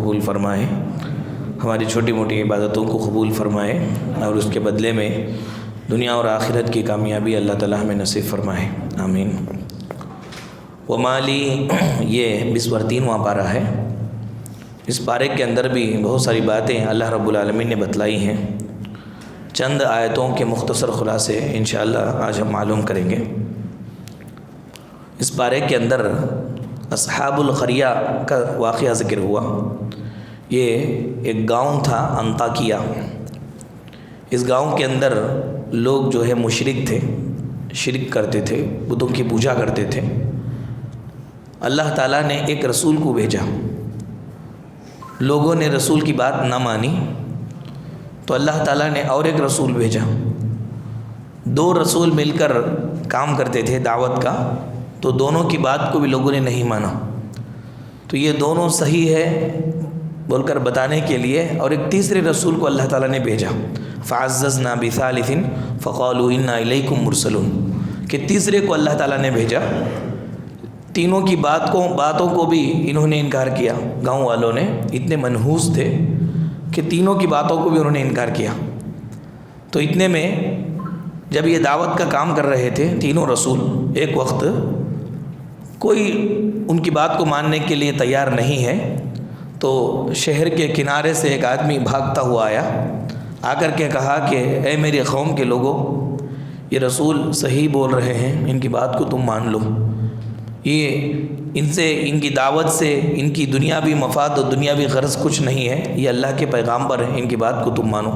قبول فرمائے، ہماری چھوٹی موٹی عبادتوں کو قبول فرمائے اور اس کے بدلے میں دنیا اور آخرت کی کامیابی اللہ تعالیٰ ہمیں نصیب فرمائے، آمین۔ ومالی یہ 23واں پارہ ہے۔ اس پارے کے اندر بھی بہت ساری باتیں اللہ رب العالمین نے بتلائی ہیں۔ چند آیتوں کے مختصر خلاصے انشاءاللہ آج ہم معلوم کریں گے۔ اس پارے کے اندر اصحاب القریہ کا واقعہ ذکر ہوا۔ یہ ایک گاؤں تھا انطاکیہ۔ اس گاؤں کے اندر لوگ جو ہے مشرک تھے، شرک کرتے تھے، بتوں کی پوجا کرتے تھے۔ اللہ تعالیٰ نے ایک رسول کو بھیجا، لوگوں نے رسول کی بات نہ مانی تو اللہ تعالیٰ نے اور ایک رسول بھیجا۔ 2 رسول مل کر کام کرتے تھے دعوت کا، تو دونوں کی بات کو بھی لوگوں نے نہیں مانا، تو یہ دونوں صحیح ہے بول کر بتانے کے لیے اور ایک تیسرے رسول کو اللہ تعالیٰ نے بھیجا۔ فعززنا بثالث فقالوا انا الیکم مرسلون، کہ تیسرے کو اللہ تعالیٰ نے بھیجا۔ تینوں کی باتوں کو بھی انہوں نے انکار کیا۔ گاؤں والوں نے اتنے منحوس تھے کہ تینوں کی باتوں کو بھی انہوں نے انکار کیا۔ تو اتنے میں جب یہ دعوت کا کام کر رہے تھے تینوں رسول، ایک وقت کوئی ان کی بات کو ماننے کے لیے تیار نہیں ہے، تو شہر کے کنارے سے ایک آدمی بھاگتا ہوا آیا، آ کر کے کہا کہ اے میری قوم کے لوگوں، یہ رسول صحیح بول رہے ہیں، ان کی بات کو تم مان لو۔ یہ ان کی دعوت سے ان کی دنیاوی مفاد اور دنیاوی غرض کچھ نہیں ہے، یہ اللہ کے پیغامبر ہیں، ان کی بات کو تم مانو۔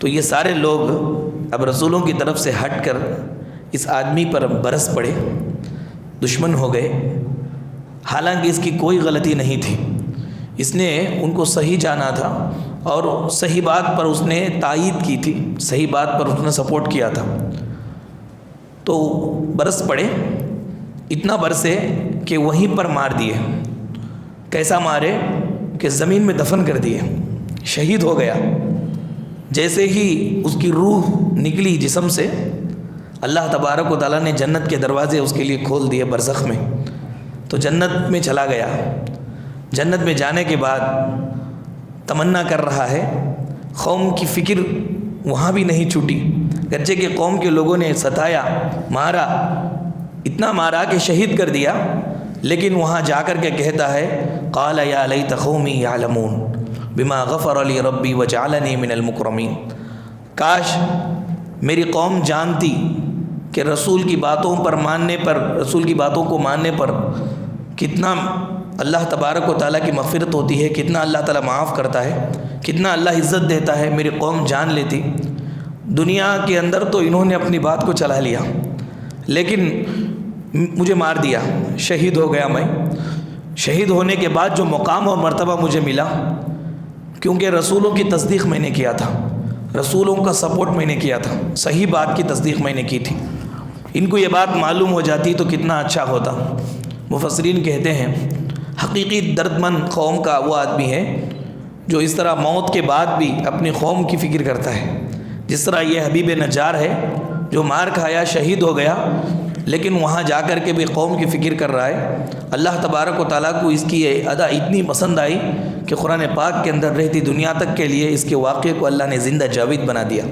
تو یہ سارے لوگ اب رسولوں کی طرف سے ہٹ کر اس آدمی پر برس پڑے، دشمن ہو گئے، حالانکہ اس کی کوئی غلطی نہیں تھی۔ اس نے ان کو صحیح جانا تھا اور صحیح بات پر اس نے تائید کی تھی، صحیح بات پر اس نے سپورٹ کیا تھا۔ تو برس پڑے، اتنا برسے کہ وہیں پر مار دیے۔ کیسا مارے کہ زمین میں دفن کر دیے، شہید ہو گیا۔ جیسے ہی اس کی روح نکلی جسم سے، اللہ تبارک و تعالیٰ نے جنت کے دروازے اس کے لیے کھول دیے برزخ میں، تو جنت میں چلا گیا۔ جنت میں جانے کے بعد تمنا کر رہا ہے، قوم کی فکر وہاں بھی نہیں چھوٹی، گرچہ کہ قوم کے لوگوں نے ستایا، مارا، اتنا مارا کہ شہید کر دیا، لیکن وہاں جا کر کے کہتا ہے قال یا لیت قومی یعلمون بما غفر لی ربی وجعلنی من المکرمین۔ کاش میری قوم جانتی کہ رسول کی باتوں پر ماننے پر، رسول کی باتوں کو ماننے پر کتنا اللہ تبارک و تعالیٰ کی مغفرت ہوتی ہے، کتنا اللہ تعالیٰ معاف کرتا ہے، کتنا اللہ عزت دیتا ہے، میری قوم جان لیتی۔ دنیا کے اندر تو انہوں نے اپنی بات کو چلا لیا، لیکن مجھے مار دیا، شہید ہو گیا میں۔ شہید ہونے کے بعد جو مقام اور مرتبہ مجھے ملا، کیونکہ رسولوں کی تصدیق میں نے کیا تھا، رسولوں کا سپورٹ میں نے کیا تھا، صحیح بات کی تصدیق میں نے کی تھی۔ ان کو یہ بات معلوم ہو جاتی تو کتنا اچھا ہوتا۔ مفسرین کہتے ہیں حقیقی درد مند قوم کا وہ آدمی ہے جو اس طرح موت کے بعد بھی اپنی قوم کی فکر کرتا ہے، جس طرح یہ حبیب نجار ہے جو مار کھایا، شہید ہو گیا، لیکن وہاں جا کر کے بھی قوم کی فکر کر رہا ہے۔ اللہ تبارک و تعالیٰ کو اس کی یہ ادا اتنی پسند آئی کہ قرآن پاک کے اندر رہتی دنیا تک کے لیے اس کے واقعے کو اللہ نے زندہ جاوید بنا دیا۔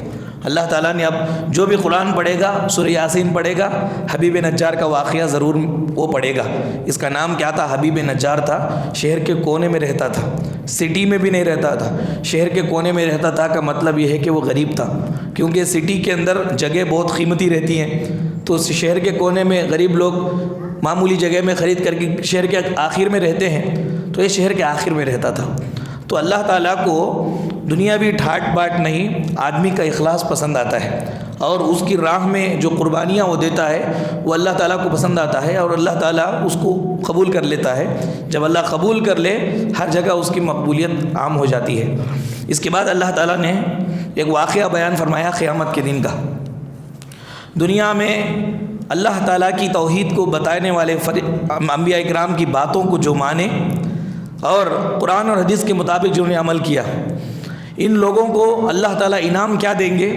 اللہ تعالیٰ نے اب جو بھی قرآن پڑھے گا، سورہ یاسین پڑھے گا، حبیب نجار کا واقعہ ضرور وہ پڑھے گا۔ اس کا نام کیا تھا؟ حبیب نجار تھا۔ شہر کے کونے میں رہتا تھا، سٹی میں بھی نہیں رہتا تھا، شہر کے کونے میں رہتا تھا کا مطلب یہ ہے کہ وہ غریب تھا، کیونکہ سٹی کے اندر جگہ بہت قیمتی رہتی ہیں، تو شہر کے کونے میں غریب لوگ معمولی جگہ میں خرید کر کے شہر کے آخر میں رہتے ہیں، تو یہ شہر کے آخر میں رہتا تھا۔ تو اللہ تعالیٰ کو دنیاوی ٹھاٹ باٹ نہیں، آدمی کا اخلاص پسند آتا ہے، اور اس کی راہ میں جو قربانیاں وہ دیتا ہے وہ اللہ تعالیٰ کو پسند آتا ہے، اور اللہ تعالیٰ اس کو قبول کر لیتا ہے۔ جب اللہ قبول کر لے، ہر جگہ اس کی مقبولیت عام ہو جاتی ہے۔ اس کے بعد اللہ تعالیٰ نے ایک واقعہ بیان فرمایا قیامت کے دن کا۔ دنیا میں اللہ تعالیٰ کی توحید کو بتانے والے انبیاء اکرام کی باتوں کو جو مانے اور قرآن اور حدیث کے مطابق جو نے عمل کیا، ان لوگوں کو اللہ تعالیٰ انعام کیا دیں گے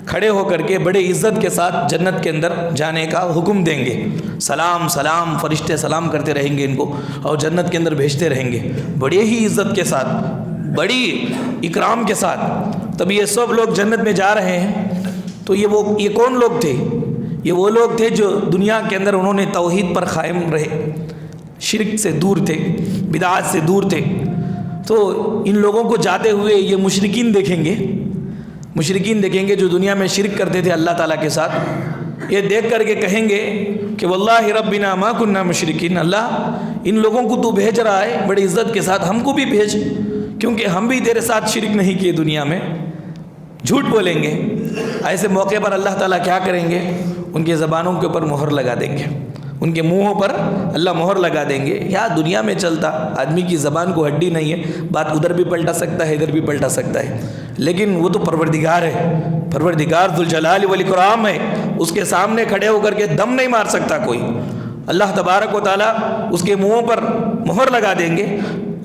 کھڑے ہو کر کے بڑے عزت کے ساتھ جنت کے اندر جانے کا حکم دیں گے. سلام سلام، فرشتے سلام کرتے رہیں گے ان کو اور جنت کے اندر بھیجتے رہیں گے بڑے ہی عزت کے ساتھ، بڑی اکرام کے ساتھ. تب یہ سب لوگ جنت میں جا رہے ہیں. تو یہ کون لوگ تھے؟ یہ وہ لوگ تھے جو دنیا کے اندر انہوں نے توحید پر قائم رہے، شرک سے دور تھے، بدعات سے دور تھے. تو ان لوگوں کو جاتے ہوئے یہ مشرکین دیکھیں گے جو دنیا میں شرک کرتے تھے اللہ تعالیٰ کے ساتھ. یہ دیکھ کر کے کہیں گے کہ واللہ ربنا ما کننا مشرکین، اللہ ان لوگوں کو تو بھیج رہا ہے بڑی عزت کے ساتھ، ہم کو بھی بھیج، کیونکہ ہم بھی تیرے ساتھ شرک نہیں کیے دنیا میں. جھوٹ بولیں گے. ایسے موقع پر اللہ تعالیٰ کیا کریں گے؟ ان کی زبانوں کے اوپر مہر لگا دیں گے، ان کے منہوں پر اللہ مہر لگا دیں گے. یا دنیا میں چلتا آدمی کی زبان کو ہڈی نہیں ہے، بات ادھر بھی پلٹا سکتا ہے ادھر بھی پلٹا سکتا ہے، لیکن وہ تو پروردگار ہے، پروردگار ذوالجلال والاکرام ہے. اس کے سامنے کھڑے ہو کر کے دم نہیں مار سکتا کوئی. اللہ تبارک و تعالیٰ اس کے منہوں پر مہر لگا دیں گے.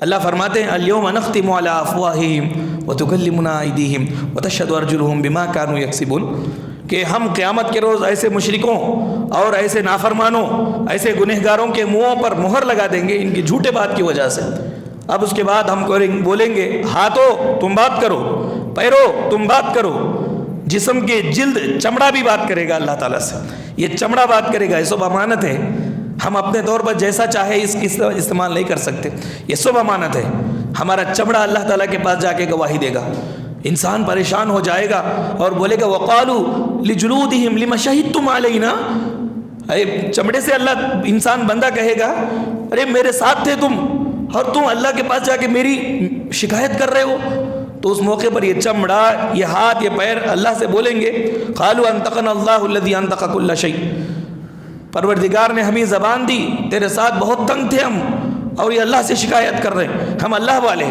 اللہ فرماتے ہیں الیوم نختم علی افواہہم وتکلمنا ایدیہم وتشہد ارجلہم بما کانوا یکسبون، کہ ہم قیامت کے روز ایسے مشرکوں اور ایسے نافرمانوں، ایسے گنہگاروں کے منہوں پر مہر لگا دیں گے ان کی جھوٹے بات کی وجہ سے. اب اس کے بعد ہم بولیں گے ہاتھوں تم بات کرو، پیروں تم بات کرو. جسم کے جلد چمڑا بھی بات کرے گا اللہ تعالیٰ سے. یہ چمڑا بات کرے گا. یہ سب امانت ہے. ہم اپنے طور پر جیسا چاہے اس کی استعمال نہیں کر سکتے. یہ سب امانت ہے. ہمارا چمڑا اللہ تعالیٰ کے پاس جا کے گواہی دے گا. انسان پریشان ہو جائے گا اور بولے گا وَقَالُوا لِجُلُودِهِمْ لِمَ شَهِدتُّمْ عَلَيْنَا. اے چمڑے سے اللہ انسان بندہ کہے گا ارے میرے ساتھ تھے تم اور تم اللہ کے پاس جا کے میری شکایت کر رہے ہو. تو اس موقع پر یہ چمڑا، یہ ہاتھ، یہ پیر اللہ سے بولیں گے قَالُوا أَنْطَقَنَا اللَّهُ الَّذِي أَنْطَقَ كُلَّ شَيْءٍ. پروردگار نے ہمیں زبان دی، تیرے ساتھ بہت تنگ تھے ہم، اور یہ اللہ سے شکایت کر رہے ہیں. ہم اللہ والے،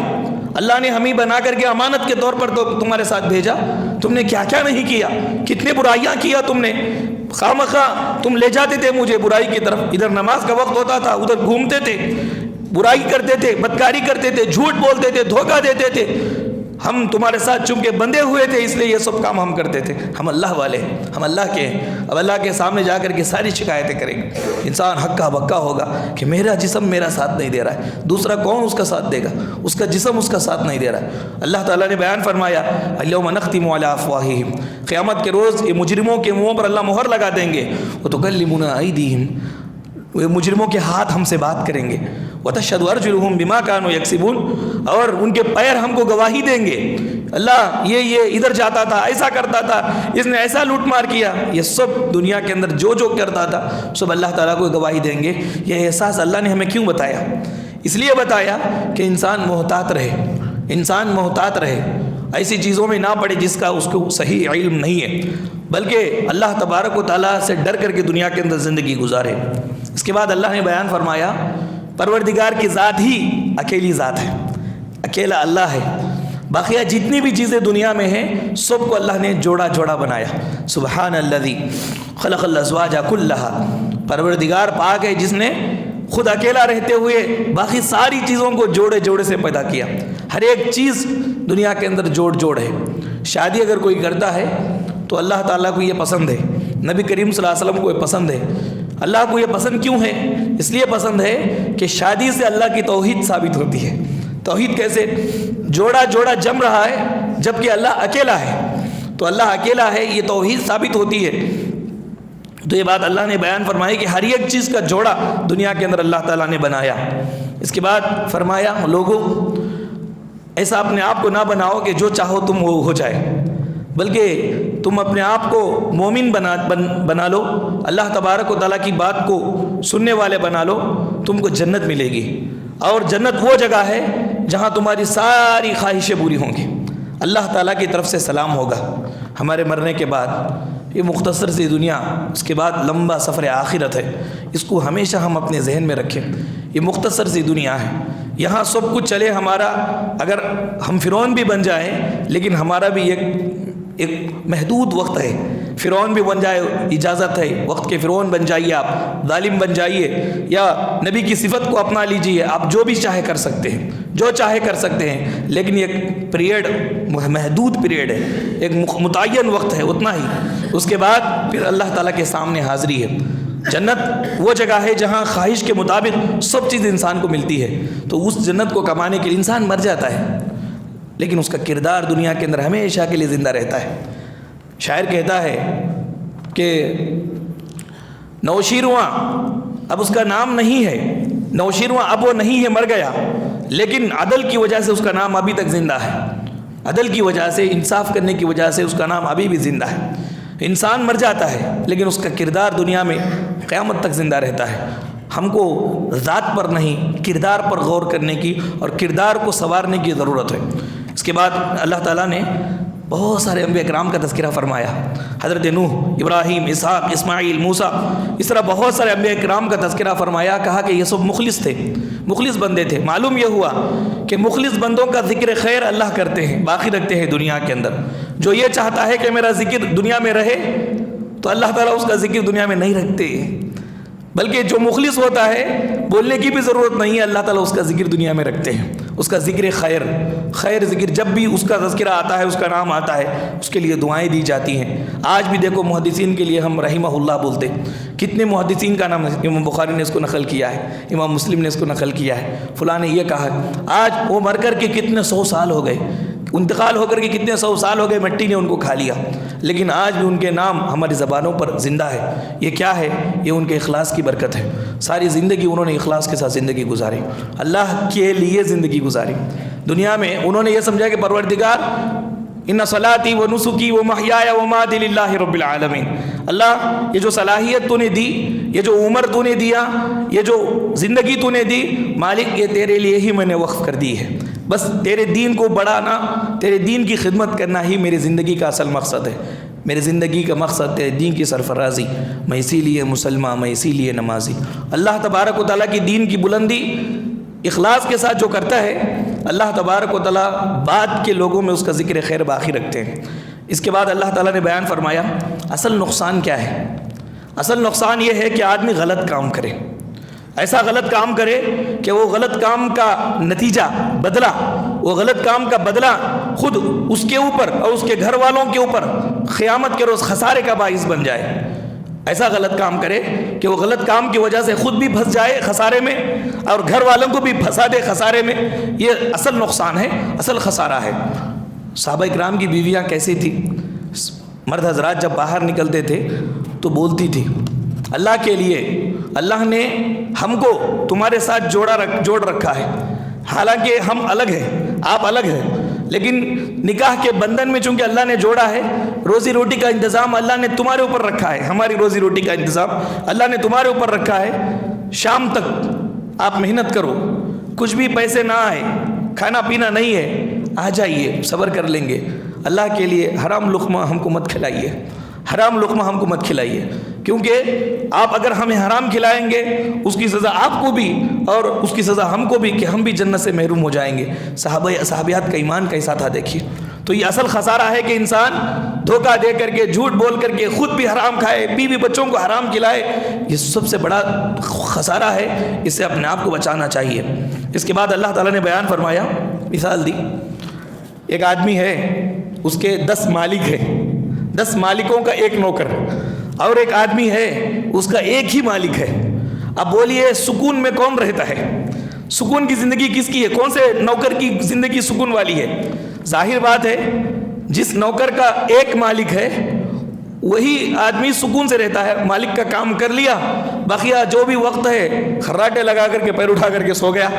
اللہ نے ہمیں بنا کر کے امانت کے طور پر تو تمہارے ساتھ بھیجا. تم نے کیا کیا نہیں کیا، کتنے برائیاں کیا تم نے. خامخواہ تم لے جاتے تھے مجھے برائی کی طرف. ادھر نماز کا وقت ہوتا تھا ادھر گھومتے تھے، برائی کرتے تھے، بدکاری کرتے تھے، جھوٹ بولتے تھے، دھوکہ دیتے تھے. ہم تمہارے ساتھ چونکہ بندے ہوئے تھے اس لیے یہ سب کام ہم کرتے تھے. ہم اللہ والے ہیں، ہم اللہ کے ہیں. اب اللہ کے سامنے جا کر کے ساری شکایتیں کریں گے. انسان ہکا بکا ہوگا کہ میرا جسم میرا ساتھ نہیں دے رہا ہے، دوسرا کون اس کا ساتھ دے گا، اس کا جسم اس کا ساتھ نہیں دے رہا ہے. اللہ تعالیٰ نے بیان فرمایا الیوم نختم علی افواہہم. قیامت کے روز یہ مجرموں کے منہوں پر اللہ مہر لگا دیں گے. وتکلمنا ایدیہم، وہ مجرموں کے ہاتھ ہم سے بات کریں گے. وتشہد ارجلہم بما کانوا یکسبون، اور ان کے پیر ہم کو گواہی دیں گے اللہ یہ ادھر جاتا تھا، ایسا کرتا تھا، اس نے ایسا لوٹ مار کیا. یہ سب دنیا کے اندر جو کرتا تھا سب اللہ تعالیٰ کو گواہی دیں گے. یہ احساس اللہ نے ہمیں کیوں بتایا؟ اس لیے بتایا کہ انسان محتاط رہے، ایسی چیزوں میں نہ پڑے جس کا اس کو صحیح علم نہیں ہے، بلکہ اللہ تبارک و تعالیٰ سے ڈر کر کے دنیا کے اندر زندگی گزارے. اس کے بعد اللہ نے بیان فرمایا پروردگار کی ذات ہی اکیلی ذات ہے، اکیلا اللہ ہے. باقیہ جتنی بھی چیزیں دنیا میں ہیں سب کو اللہ نے جوڑا بنایا. سبحان الذی خلق الازواج کلھا. پروردگار پاک ہے جس نے خود اکیلا رہتے ہوئے باقی ساری چیزوں کو جوڑے سے پیدا کیا. ہر ایک چیز دنیا کے اندر جوڑ ہے. شادی اگر کوئی کرتا ہے تو اللہ تعالیٰ کو یہ پسند ہے، نبی کریم صلی اللہ علیہ وسلم کو یہ پسند ہے. اللہ کو یہ پسند کیوں ہے؟ اس لیے پسند ہے کہ شادی سے اللہ کی توحید ثابت ہوتی ہے. توحید کیسے؟ جوڑا جم رہا ہے جبکہ اللہ اکیلا ہے، تو اللہ اکیلا ہے یہ توحید ثابت ہوتی ہے. تو یہ بات اللہ نے بیان فرمائی کہ ہر ایک چیز کا جوڑا دنیا کے اندر اللہ تعالیٰ نے بنایا. اس کے بعد فرمایا لوگوں ایسا اپنے آپ کو نہ بناؤ کہ جو چاہو تم وہ ہو جائے، بلکہ تم اپنے آپ کو مومن بنا لو، اللہ تبارک و تعالیٰ کی بات کو سننے والے بنا لو. تم کو جنت ملے گی، اور جنت وہ جگہ ہے جہاں تمہاری ساری خواہشیں پوری ہوں گی. اللہ تعالیٰ کی طرف سے سلام ہوگا ہمارے مرنے کے بعد. یہ مختصر سی دنیا، اس کے بعد لمبا سفر آخرت ہے. اس کو ہمیشہ ہم اپنے ذہن میں رکھیں. یہ مختصر سی دنیا ہے، یہاں سب کچھ چلے ہمارا، اگر ہم فرعون بھی بن جائیں لیکن ہمارا بھی ایک محدود وقت ہے. فرعون بھی بن جائے اجازت ہے، وقت کے فرعون بن جائیے، آپ ظالم بن جائیے، یا نبی کی صفت کو اپنا لیجیے، آپ جو بھی چاہے کر سکتے ہیں، جو چاہے کر سکتے ہیں، لیکن ایک پیریڈ، محدود پیریڈ ہے، ایک متعین وقت ہے، اتنا ہی، اس کے بعد پھر اللہ تعالیٰ کے سامنے حاضری ہے۔ جنت وہ جگہ ہے جہاں خواہش کے مطابق سب چیز انسان کو ملتی ہے، تو اس جنت کو کمانے کے لیے انسان مر جاتا ہے، لیکن اس کا کردار دنیا کے اندر ہمیشہ کے لیے زندہ رہتا ہے۔ شاعر کہتا ہے کہ نوشیرواں اب اس کا نام نہیں ہے، نوشیرواں اب وہ نہیں ہے، مر گیا، لیکن عدل کی وجہ سے اس کا نام ابھی تک زندہ ہے، عدل کی وجہ سے، انصاف کرنے کی وجہ سے اس کا نام ابھی بھی زندہ ہے۔ انسان مر جاتا ہے لیکن اس کا کردار دنیا میں قیامت تک زندہ رہتا ہے۔ ہم کو ذات پر نہیں، کردار پر غور کرنے کی اور کردار کو سنوارنے کی ضرورت ہے۔ اس کے بعد اللہ تعالیٰ نے بہت سارے انبیاء کرام کا تذکرہ فرمایا، حضرت نوح، ابراہیم، اسحاق، اسماعیل، موسیٰ، اس طرح بہت سارے انبیاء کرام کا تذکرہ فرمایا، کہا کہ یہ سب مخلص تھے، مخلص بندے تھے۔ معلوم یہ ہوا کہ مخلص بندوں کا ذکر خیر اللہ کرتے ہیں، باقی رکھتے ہیں دنیا کے اندر۔ جو یہ چاہتا ہے کہ میرا ذکر دنیا میں رہے تو اللہ تعالیٰ اس کا ذکر دنیا میں نہیں رکھتے، بلکہ جو مخلص ہوتا ہے بولنے کی بھی ضرورت نہیں ہے، اللہ تعالیٰ اس کا ذکر دنیا میں رکھتے ہیں، اس کا ذکر خیر ذکر، جب بھی اس کا تذکرہ آتا ہے، اس کا نام آتا ہے، اس کے لیے دعائیں دی جاتی ہیں۔ آج بھی دیکھو محدثین کے لیے ہم رحمہ اللہ بولتے، کتنے محدثین کا نام، امام بخاری نے اس کو نقل کیا ہے، امام مسلم نے اس کو نقل کیا ہے، فلاں نے یہ کہا۔ آج وہ مر کر کے کتنے 100 سال ہو گئے، انتقال ہو کر کے کتنے 100 سال ہو گئے، مٹی نے ان کو کھا لیا، لیکن آج بھی ان کے نام ہماری زبانوں پر زندہ ہے۔ یہ کیا ہے؟ یہ ان کے اخلاص کی برکت ہے۔ ساری زندگی انہوں نے اخلاص کے ساتھ زندگی گزاری، اللہ کے لیے زندگی گزاری۔ دنیا میں انہوں نے یہ سمجھا کہ پروردگار، ان صلاتی و نسکی و محیای و مماتی للہ رب العالمین، اللہ یہ جو صلاحیت تو نے دی، یہ جو عمر تو نے دیا، یہ جو زندگی تو نے دی، مالک یہ تیرے لیے ہی میں نے وقف کر دی ہے، بس تیرے دین کو بڑھانا، تیرے دین کی خدمت کرنا ہی میری زندگی کا اصل مقصد ہے۔ میری زندگی کا مقصد ہے دین کی سرفرازی، میں اسی لیے مسلمان، میں اسی لیے نمازی۔ اللہ تبارک و تعالیٰ کی دین کی بلندی اخلاص کے ساتھ جو کرتا ہے، اللہ تبارک و تعالیٰ بعد کے لوگوں میں اس کا ذکر خیر باقی رکھتے ہیں۔ اس کے بعد اللہ تعالیٰ نے بیان فرمایا اصل نقصان کیا ہے۔ اصل نقصان یہ ہے کہ آدمی غلط کام کرے، ایسا غلط کام کرے کہ وہ غلط کام کا نتیجہ، بدلہ، وہ غلط کام کا بدلہ خود اس کے اوپر اور اس کے گھر والوں کے اوپر قیامت کے روز خسارے کا باعث بن جائے۔ ایسا غلط کام کرے کہ وہ غلط کام کی وجہ سے خود بھی پھنس جائے خسارے میں اور گھر والوں کو بھی پھنسا دے خسارے میں۔ یہ اصل نقصان ہے، اصل خسارہ ہے۔ صحابہ کرام کی بیویاں کیسی تھی؟ مرد حضرات جب باہر نکلتے تھے تو بولتی تھی، اللہ کے لیے اللہ نے ہم کو تمہارے ساتھ جوڑ رکھا ہے، حالانکہ ہم الگ ہیں، آپ الگ ہیں، لیکن نکاح کے بندھن میں چونکہ اللہ نے جوڑا ہے، روزی روٹی کا انتظام اللہ نے تمہارے اوپر رکھا ہے، ہماری روزی روٹی کا انتظام اللہ نے تمہارے اوپر رکھا ہے۔ شام تک آپ محنت کرو، کچھ بھی پیسے نہ آئے، کھانا پینا نہیں ہے، آ جائیے، صبر کر لیں گے۔ اللہ کے لیے حرام لقمہ ہم کو مت کھلائیے، حرام لقمہ ہم کو مت کھلائیے، کیونکہ آپ اگر ہمیں حرام کھلائیں گے اس کی سزا آپ کو بھی اور اس کی سزا ہم کو بھی کہ ہم بھی جنت سے محروم ہو جائیں گے۔ صحابیات کا ایمان کیسا تھا دیکھیے۔ تو یہ اصل خسارہ ہے کہ انسان دھوکہ دے کر کے، جھوٹ بول کر کے خود بھی حرام کھائے، بیوی بچوں کو حرام کھلائے، یہ سب سے بڑا خسارہ ہے، اس سے اپنے آپ کو بچانا چاہیے۔ اس کے بعد اللہ تعالیٰ نے بیان فرمایا، مثال دی، ایک آدمی ہے، اس کے 10 مالک ہیں، 10 مالکوں کا ایک نوکر، اور ایک آدمی ہے اس کا ایک ہی مالک ہے۔ اب بولیے سکون میں کون رہتا ہے؟ سکون کی زندگی کس کی ہے؟ کون سے نوکر کی زندگی سکون والی ہے؟ ظاہر بات ہے جس نوکر کا ایک مالک ہے وہی آدمی سکون سے رہتا ہے، مالک کا کام کر لیا، بقیہ جو بھی وقت ہے خراٹے لگا کر کے پیر اٹھا کر کے سو گیا۔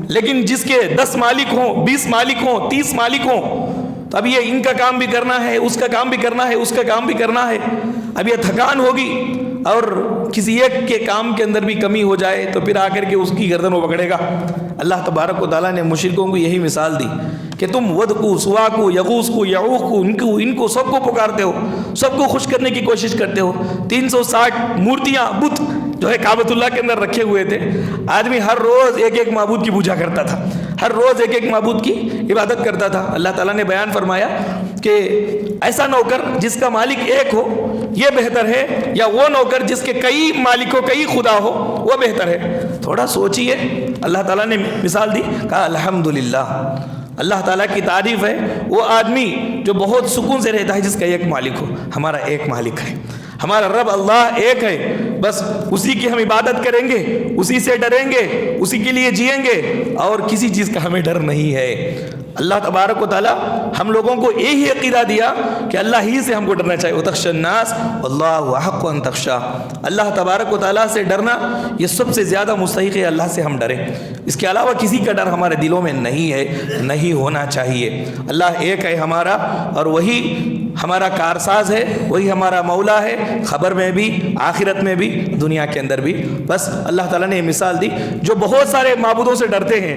لیکن جس کے 10 مالک ہوں، 20 مالک ہوں، 30 مالک ہوں، تو اب یہ ان کا کام بھی کرنا ہے، اس کا کام بھی کرنا ہے، اس کا کام بھی کرنا ہے، اب یہ تھکان ہوگی، اور کسی ایک کے کام کے اندر بھی کمی ہو جائے تو پھر آ کر کے اس کی گردن وہ پکڑے گا۔ اللہ تبارک و تعالیٰ نے مشرکوں کو یہی مثال دی کہ تم ود کو، سوا کو، یغوث کو، یعوق کو، ان کو سب کو پکارتے ہو، سب کو خوش کرنے کی کوشش کرتے ہو۔ 360 مورتیاں، بت جو ہے کعبۃ اللہ کے اندر رکھے ہوئے تھے، آدمی ہر روز ایک ایک معبود کی پوجا کرتا تھا، ہر روز ایک ایک معبود کی عبادت کرتا تھا۔ اللہ تعالیٰ نے بیان فرمایا کہ ایسا نوکر جس کا مالک ایک ہو یہ بہتر ہے یا وہ نوکر جس کے کئی مالک ہو کئی خدا ہو وہ بہتر ہے؟ تھوڑا سوچئے. اللہ تعالیٰ نے مثال دی, کہا الحمدللہ, اللہ تعالیٰ کی تعریف ہے وہ آدمی جو بہت سکون سے رہتا ہے جس کا ایک مالک ہو. ہمارا ایک مالک ہے, ہمارا رب اللہ ایک ہے, بس اسی کی ہم عبادت کریں گے, اسی سے ڈریں گے, اسی کے لیے جئیں گے, اور کسی چیز کا ہمیں ڈر نہیں ہے. اللہ تبارک و تعالیٰ ہم لوگوں کو یہی عقیدہ دیا کہ اللہ ہی سے ہم کو ڈرنا چاہیے. وَتَخْشَى النَّاسَ وَاللَّهُ أَحَقُّ أَن تَخْشَىٰ, اللہ تبارک و تعالیٰ سے ڈرنا یہ سب سے زیادہ مستحق ہے اللہ سے ہم ڈریں. اس کے علاوہ کسی کا ڈر ہمارے دلوں میں نہیں ہے, نہیں ہونا چاہیے. اللہ ایک ہے ہمارا, اور وہی ہمارا کارساز ہے, وہی ہمارا مولا ہے, خبر میں بھی, آخرت میں بھی, دنیا کے اندر بھی. بس اللہ تعالیٰ نے یہ مثال دی. جو بہت سارے معبودوں سے ڈرتے ہیں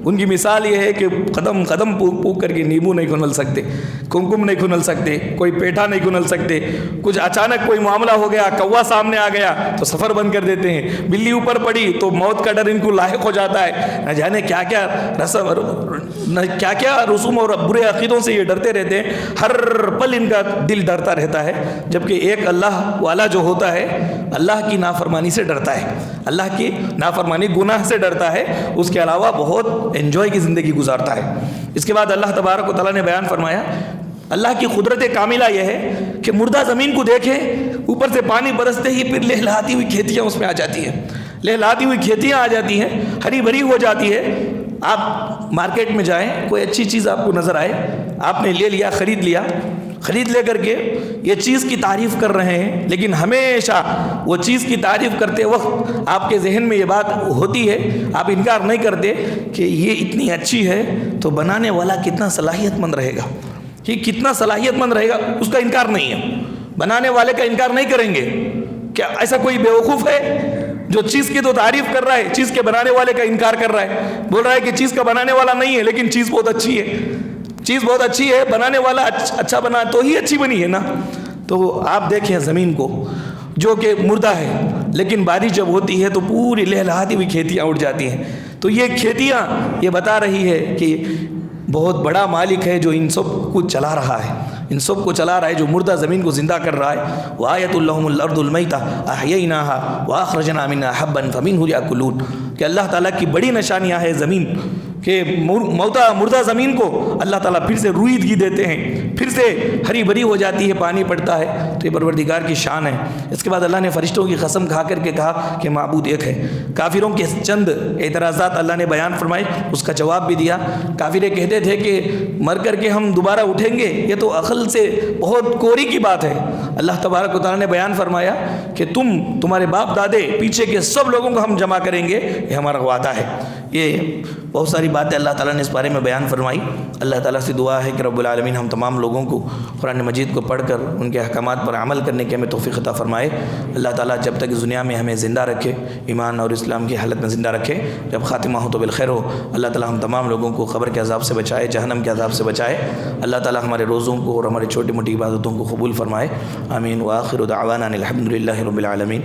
ان کی مثال یہ ہے کہ قدم قدم پوک پوک کر کے نیمبو نہیں کھنل سکتے, کمکم نہیں کھنل سکتے, کوئی پیٹھا نہیں کھنل سکتے. کچھ اچانک کوئی معاملہ ہو گیا, کوا سامنے آ گیا تو سفر بند کر دیتے ہیں. بلی اوپر پڑی تو موت کا ڈر ان کو لاحق ہو جاتا ہے. نہ جانے کیا کیا رسوم اور برے عقیدوں سے یہ ڈرتے رہتے ہیں. ہر پل ان کا دل ڈرتا رہتا ہے, جبکہ ایک اللہ والا جو ہوتا ہے اللہ کی نافرمانی سے ڈرتا ہے, اللہ کی نافرمانی گناہ سے ڈرتا ہے, اس کے علاوہ بہت انجوائے کی زندگی گزارتا ہے. اس کے بعد اللہ تبارک و تعالیٰ نے بیان فرمایا اللہ کی قدرت کاملہ یہ ہے کہ مردہ زمین کو دیکھیں, اوپر سے پانی برستے ہی پھر لہلاتی ہوئی کھیتیاں اس میں آ جاتی ہیں, لہلاتی ہوئی کھیتیاں آ جاتی ہیں, ہری بھری ہو جاتی ہے. آپ مارکیٹ میں جائیں, کوئی اچھی چیز آپ کو نظر آئے, آپ نے لے لیا, خرید لیا, خرید لے کر کے یہ چیز کی تعریف کر رہے ہیں, لیکن ہمیشہ وہ چیز کی تعریف کرتے وقت آپ کے ذہن میں یہ بات ہوتی ہے, آپ انکار نہیں کرتے کہ یہ اتنی اچھی ہے تو بنانے والا کتنا صلاحیت مند رہے گا, یہ کتنا صلاحیت مند رہے گا, اس کا انکار نہیں ہے. بنانے والے کا انکار نہیں کریں گے. کیا ایسا کوئی بیوقوف ہے جو چیز کی تو تعریف کر رہا ہے, چیز کے بنانے والے کا انکار کر رہا ہے, بول رہا ہے کہ چیز کا بنانے والا نہیں ہے لیکن چیز بہت اچھی ہے, چیز بہت اچھی ہے, بنانے والا اچھا بنا تو ہی اچھی بنی ہے نا. تو آپ دیکھیں زمین کو جو کہ مردہ ہے, لیکن بارش جب ہوتی ہے تو پوری لہلہاتی ہوئی کھیتیاں اٹھ جاتی ہیں. تو یہ کھیتیاں یہ بتا رہی ہے کہ بہت بڑا مالک ہے جو ان سب کو چلا رہا ہے, ان سب کو چلا رہا ہے, جو مردہ زمین کو زندہ کر رہا ہے. وَآیَةٌ لَّهُمُ الْأَرْضُ الْمَيْتَةُ أَحْيَيْنَاهَا وَأَخْرَجْنَا مِنْهَا حَبًّا فَمِنْهُ يَأْكُلُونَ, کہ اللہ تعالیٰ کی بڑی نشانیاں ہے زمین کہ مردہ زمین کو اللہ تعالیٰ پھر سے رویدگی دیتے ہیں, پھر سے ہری بھری ہو جاتی ہے, پانی پڑتا ہے. تو یہ پروردگار کی شان ہے. اس کے بعد اللہ نے فرشتوں کی قسم کھا کر کے کہا کہ معبود ایک ہے. کافروں کے چند اعتراضات اللہ نے بیان فرمائے, اس کا جواب بھی دیا. کافر کہتے تھے کہ مر کر کے ہم دوبارہ اٹھیں گے, یہ تو عقل سے بہت کوری کی بات ہے. اللہ تبارک و تعالیٰ نے بیان فرمایا کہ تمہارے باپ دادے پیچھے کے سب لوگوں کو ہم جمع کریں گے, یہ ہمارا وعدہ ہے. یہ بہت ساری باتیں اللہ تعالیٰ نے اس بارے میں بیان فرمائی. اللہ تعالیٰ سے دعا ہے کہ رب العالمین ہم تمام لوگوں کو قرآن مجید کو پڑھ کر ان کے احکامات پر عمل کرنے کی ہمیں توفیق عطا فرمائے. اللہ تعالیٰ جب تک اس دنیا میں ہمیں زندہ رکھے, ایمان اور اسلام کی حالت میں زندہ رکھے, جب خاتمہ ہو تو بالخیر ہو. اللہ تعالیٰ ہم تمام لوگوں کو قبر کے عذاب سے بچائے, جہنم کے عذاب سے بچائے. اللہ تعالیٰ ہمارے روزوں کو اور ہماری چھوٹی موٹی عبادتوں کو قبول فرمائے. آمین. وآخر دعوانا الحمد للہ رب العالمین.